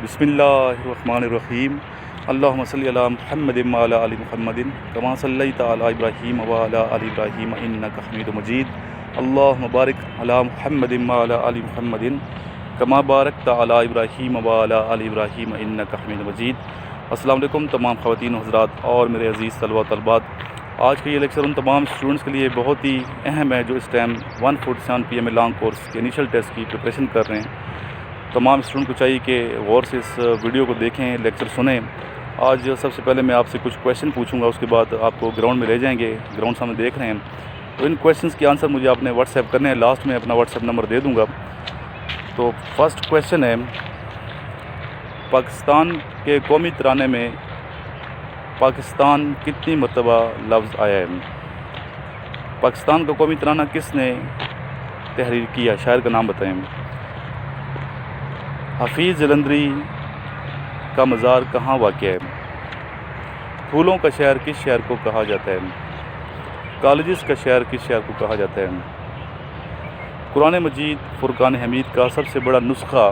बिस्मिल्लाहिर्रहमानिर्रहीम। अल्लाहुम्मा सल्लि अला मुहम्मदिन व अला आलि मुहम्मदिन कमा सल्लैता अला इब्राहीम व अला आलि इब्राहीम इन्नका हमीदुम मजीद। अल्लाहुम्मा बारिक अला मुहम्मदिन व अला आलि मुहम्मदिन कमा बारकता अला इब्राहीम व अला आलि इब्राहीम इन्नका हमीदुम मजीद। अस्सलाम वालेकुम तमाम ख़वातीन हज़रात और मेरे अज़ीज़ तलबा व तलबात। आज का ये लेक्चर उन तमाम स्टूडेंट्स के लिए बहुत ही अहम है जो इस टाइम 147 PM लॉन्ग कोर्स के इनिशियल टेस्ट की प्रिपरेशन कर रहे हैं। तमाम स्टूडेंट को चाहिए कि गौर से इस वीडियो को देखें, लेक्चर सुनें। आज सबसे पहले मैं आपसे कुछ क्वेश्चन पूछूंगा, उसके बाद आपको ग्राउंड में ले जाएंगे। ग्राउंड सामने देख रहे हैं, तो इन क्वेश्चंस के आंसर मुझे आपने व्हाट्सएप करने हैं। लास्ट में अपना व्हाट्सएप नंबर दे दूंगा। तो फर्स्ट क्वेश्चन है, पाकिस्तान के कौमी तराने में पाकिस्तान कितनी मरतबा लफ्ज़ आया है? पाकिस्तान का कौमी तराना किसने तहरीर किया? शायर का नाम बताएं। हफीज़ जलंधरी का मज़ार कहाँ वाक़ है? फूलों का शहर किस शहर को कहा जाता है? कॉलेजेस का शहर किस शहर को कहा जाता है? कुरान मजीद फ़ुरक़ान हमीद का सबसे बड़ा नुस्ख़ा,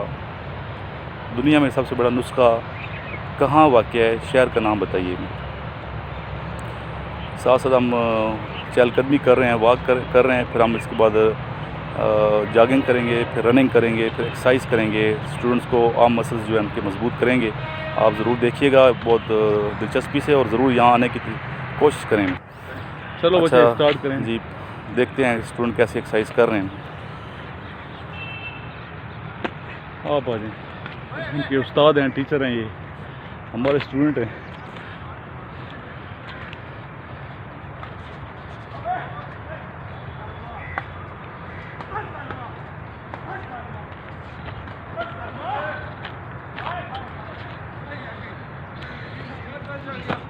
दुनिया में सबसे बड़ा नुस्ख़ा कहाँ वाक़ है? शहर का नाम बताइए। साथ साथ हम चहलकदमी कर रहे हैं, वॉक कर रहे हैं, फिर हम इसके बाद जॉगिंग करेंगे, फिर रनिंग करेंगे, फिर एक्सरसाइज करेंगे। स्टूडेंट्स को आर्म मसल्स जो है उनके मजबूत करेंगे। आप ज़रूर देखिएगा बहुत दिलचस्पी से, और ज़रूर यहाँ आने की कोशिश करें। चलो अच्छा, बच्चे स्टार्ट करें जी। देखते हैं स्टूडेंट कैसे एक्सरसाइज कर रहे हैं। आप आ जाएँ। इनके उस्ताद हैं, टीचर हैं, ये हमारे स्टूडेंट हैं।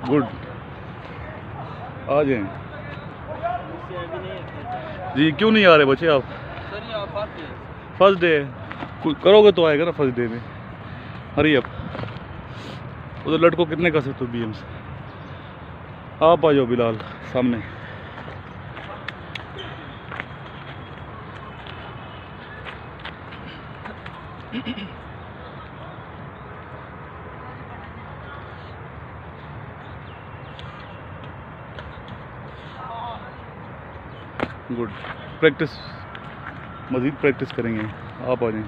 गुड, आ जाएं। जी क्यों नहीं आ रहे बच्चे आप? फर्स्ट डे करोगे तो आएगा ना फर्स्ट डे में। Hurry up. उधर लड़कों कितने कर सकते हो BM से? आप आ जाओ बिलाल सामने। गुड, प्रैक्टिस, मज़ीद प्रैक्टिस करेंगे। आप आ जाएं।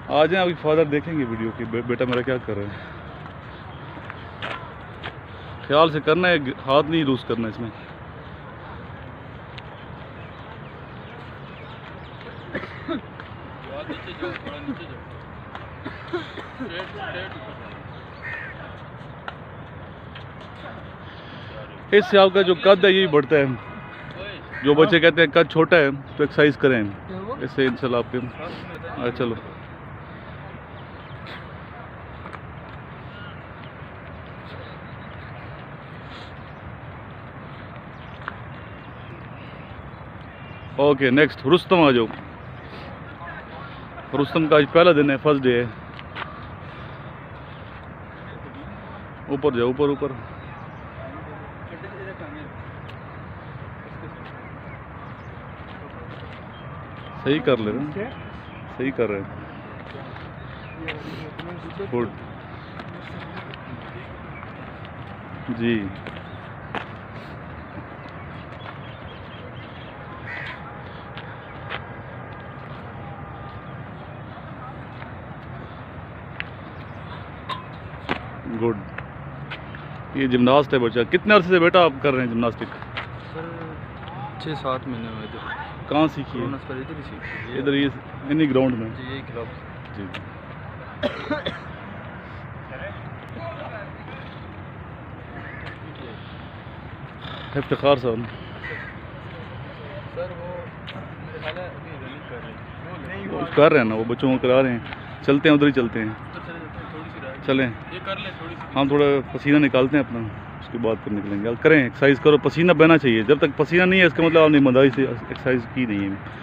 आ जाएं, अभी फादर देखेंगे वीडियो की बेटा मेरा क्या कर रहा है। ख्याल से करना है, हाथ नहीं लूज करना इसमें। इससे आपका जो कद है यही बढ़ता है। जो बच्चे कहते हैं कद छोटा है तो एक्सरसाइज करें, इससे इंशाल्लाह आपके। चलो ओके, नेक्स्ट रुस्तम आ जाओ। रुस्तम का आज पहला दिन है, फर्स्ट डे है। ऊपर जाओ, ऊपर ऊपर। सही कर ले रहे हैं, सही कर रहे हैं। गुड जी। गुड। ये जिमनास्ट है बच्चा। कितने अरसे से बेटा आप कर रहे हैं जिमनास्टिक? सर 6-7 महीने हुए थे। कहाँ सीखी है? इधर ही सीखी है। इधर ये इन्हीं ग्राउंड में? जी, यही क्लब। जी। इफ्तिखार साहब सर वो मेरे ख्याल है अभी रनिंग कर रहे हैं। वो कर रहे हैं ना, वो बच्चों को करा रहे हैं। चलते हैं, उधर ही चलते हैं। थोड़ी सी राइड चलें, ये कर ले थोड़ी सी। हम थोड़ा पसीना निकालते हैं अपना, उसके बाद फिर निकलेंगे। करें, एक्सरसाइज करो, पसीना बहना चाहिए। जब तक पसीना नहीं है इसका मतलब आपने ईमानदारी से एक्सरसाइज की नहीं है।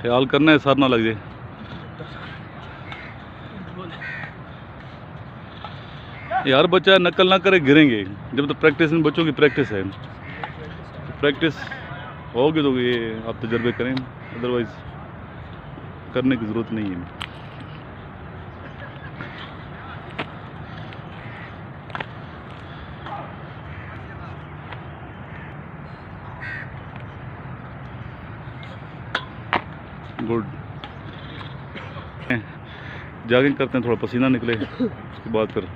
ख्याल करना है, सर ना लग जाए। यार बच्चा नकल ना करे, गिरेंगे। जब तक प्रैक्टिस, इन बच्चों की प्रैक्टिस है, प्रैक्टिस होगी तो ये आप तजर्बे करें, अदरवाइज करने की ज़रूरत नहीं है। गुड। जॉगिंग करते हैं, थोड़ा पसीना निकले, उसके बाद फिर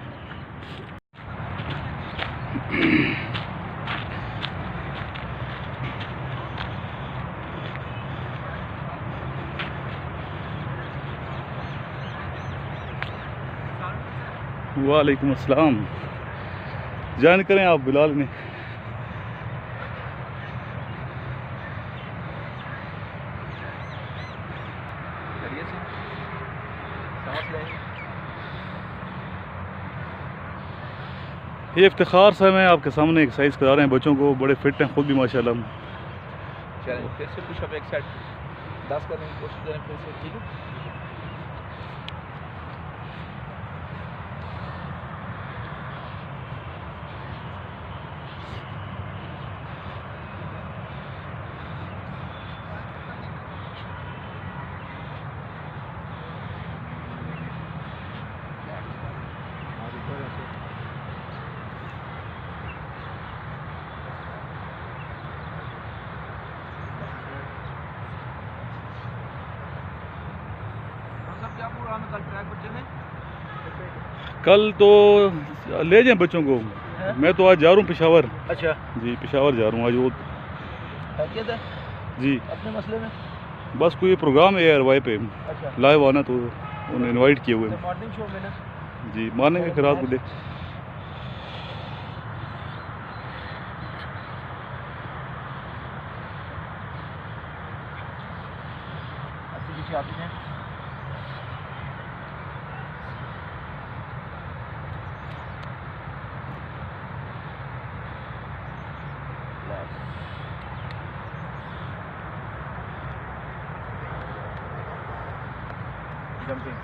वालेकुम अस्सलाम। ज्वाइन करें आप बिलाल ने। करिए से सांस लें। ये इफ्तिखार साहब हैं, आपके सामने एक्सरसाइज करा रहे हैं बच्चों को, बड़े फिट हैं खुद भी माशाल्लाह। चलें फिर से पुशअप एक सेट 10 करने की कोशिश करें फिर से, ठीक है। क्या प्रोग्राम है कल ट्रैक पर चलें? कल तो ले जाएं बच्चों को। मैं तो आज जा रहा हूँ पेशावर। अच्छा, जी पेशावर जा रहा हूँ आज। वो हैसियत है जी अपने मसले में। बस कोई प्रोग्राम है यार वाई पे अच्छा, लाइव आना, तो उन्हें इनवाइट किए हुए हैं। मॉर्निंग शो में ना। जी मारने के खिलाफ को देख। अच्छी पीछे आती हैं। जंपिंग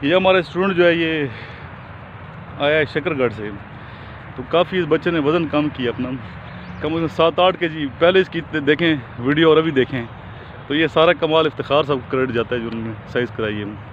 ये हमारा स्टूडेंट जो है ये आया है शकरगढ़ से, तो काफ़ी इस बच्चे ने वज़न कम किया अपना, कम से कम 7-8 kg पहले इसकी देखें वीडियो और अभी देखें, तो ये सारा कमाल इफ्तिखार साहब को क्रेडिट जाता है जो उन्होंने एक्सरसाइज कराई है।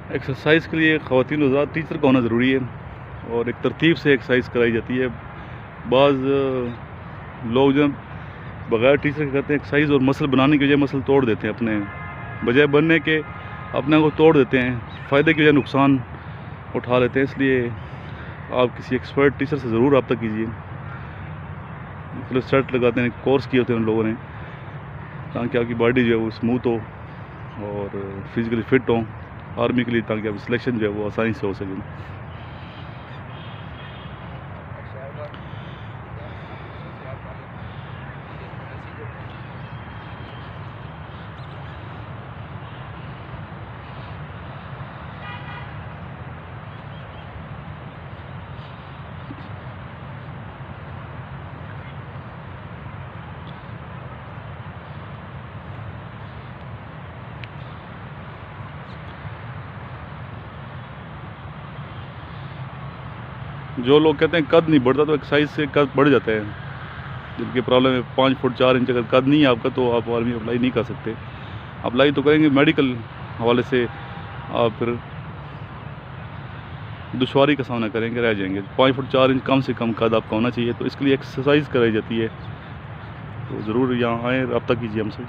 एक्सरसाइज के लिए ख़वातीन हज़रात टीचर का होना ज़रूरी है और एक तरतीब से एक्सरसाइज कराई जाती है। बाज़ लोग जब बग़ैर टीचर के करते हैं एक्सरसाइज और मसल बनाने की बजाय मसल तोड़ देते हैं, अपने बजाय बनने के अपने को तोड़ देते हैं, फ़ायदे की बजाय नुकसान उठा लेते हैं। इसलिए आप किसी एक्सपर्ट टीचर से ज़रूर रब्ता कीजिए। मतलब सेट लगाते हैं, कोर्स किए होते हैं उन लोगों ने, ताकि आपकी बॉडी जो है वो स्मूथ हो और फिज़िकली फ़िट हो आर्मी के लिए, ताकि आपकी सिलेक्शन जो है वो आसानी से हो सके। जो लोग कहते हैं कद नहीं बढ़ता, तो एक्सरसाइज से कद बढ़ जाता है। जिनकी प्रॉब्लम है 5 फुट 4 इंच अगर कद नहीं है आपका, तो आप आर्मी अप्लाई नहीं कर सकते। अप्लाई तो करेंगे मेडिकल हवाले से, आप फिर दुश्वारी का सामना करेंगे, रह जाएंगे। 5 फुट 4 इंच कम से कम कद आपका होना चाहिए, तो इसके लिए एक्सरसाइज कराई जाती है। तो ज़रूर यहाँ आएँ, रब्ता कीजिए हमसे।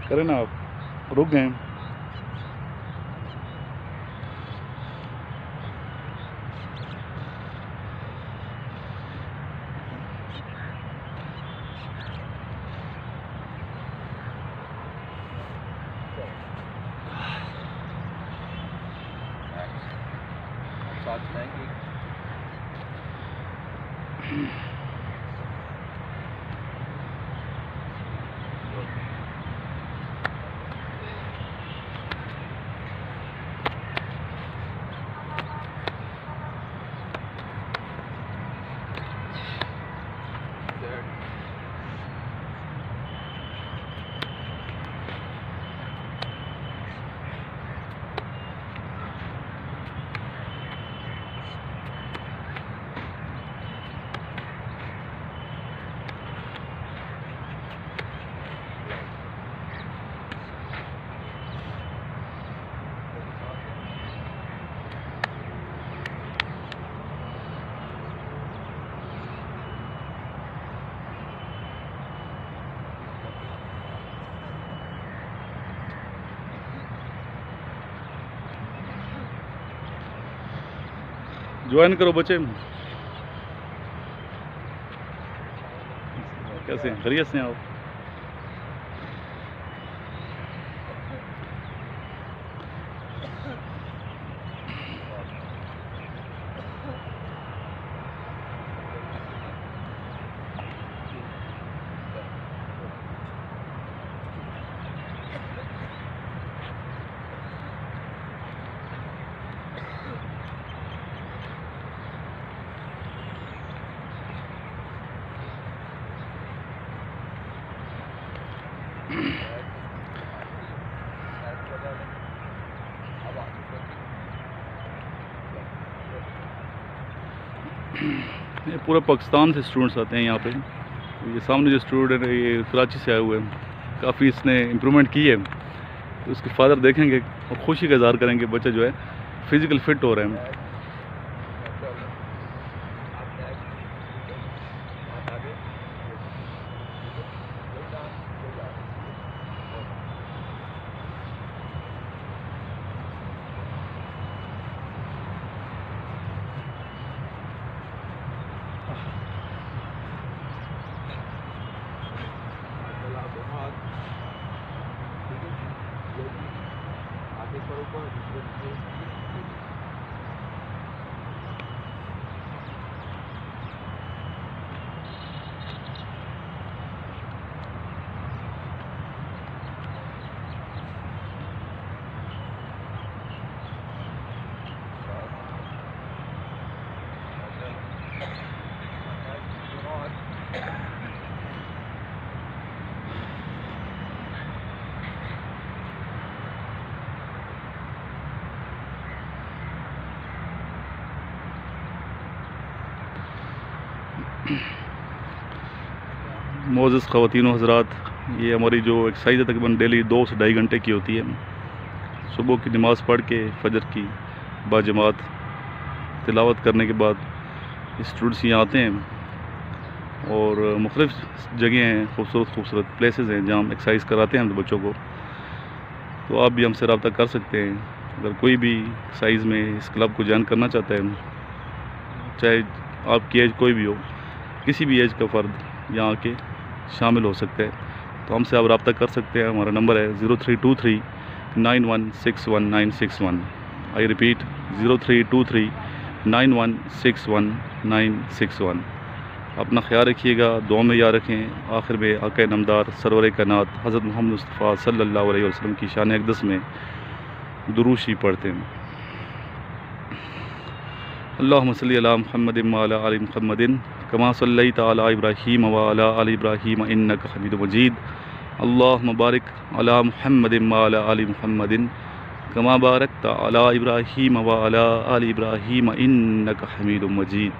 करें ना, आप रुक गए। साथ चलाएंगे। ज्वाइन करो बच्चे। कैसे हैं, खैरियत से हैं आप? ये पूरे पाकिस्तान से स्टूडेंट्स आते हैं यहाँ पे। ये सामने जो स्टूडेंट है ये कराची से आए हुए हैं, काफ़ी इसने इम्प्रूवमेंट की है। तो उसके फादर देखेंगे और खुशी का इज़हार करेंगे, बच्चा जो है फिज़िकल फिट हो रहे हैं। मोअज़्ज़ज़ ख़वातीन व हज़रात, ये हमारी जो एक्सरसाइज है तकरीबन डेली 2 से 2.5 घंटे की होती है। सुबह की नमाज़ पढ़ के फजर की बाजमात तिलावत करने के बाद स्टूडेंट्स यहाँ आते हैं और मुख्तलिफ़ जगह हैं, खूबसूरत प्लेसेस हैं जहाँ हम एक्सरसाइज कराते हैं हम बच्चों को। तो आप भी हमसे रब्ता कर सकते हैं। अगर कोई भी साइज़ में इस क्लब को ज्वाइन करना चाहता है, चाहे आपकी एज कोई भी हो, किसी भी एज का फ़र्द यहाँ आके शामिल हो सकता है, तो हमसे आप रब्ता कर सकते हैं। हमारा नंबर है 0323 9161 आई रिपीट 0323 9161 अपना ख्याल रखिएगा, दुआ में याद रखें। आखिर में आक़ा नामदार सरवर कायनात हज़रत मोहम्मद मुस्तफ़ा सल्लल्लाहु अलैहि वसल्लम की शान अक़दस में दुरूद शरीफ पढ़ते हैं। अल्लाहुम्मा सल्लि अला मुहम्मदिन व अला आलि मुहम्मदिन कमा सल्लैता अला इब्राहीम व अला आलि इब्राहीम इन्नका हमीदुम मजीद। अल्लाहुम्मा बारिक अला मुहम्मदिन व अला आलि मुहम्मदिन कमा बारकता अला इब्राहीम व अला आलि इब्राहीम इन्नका हमीदुम मजीद।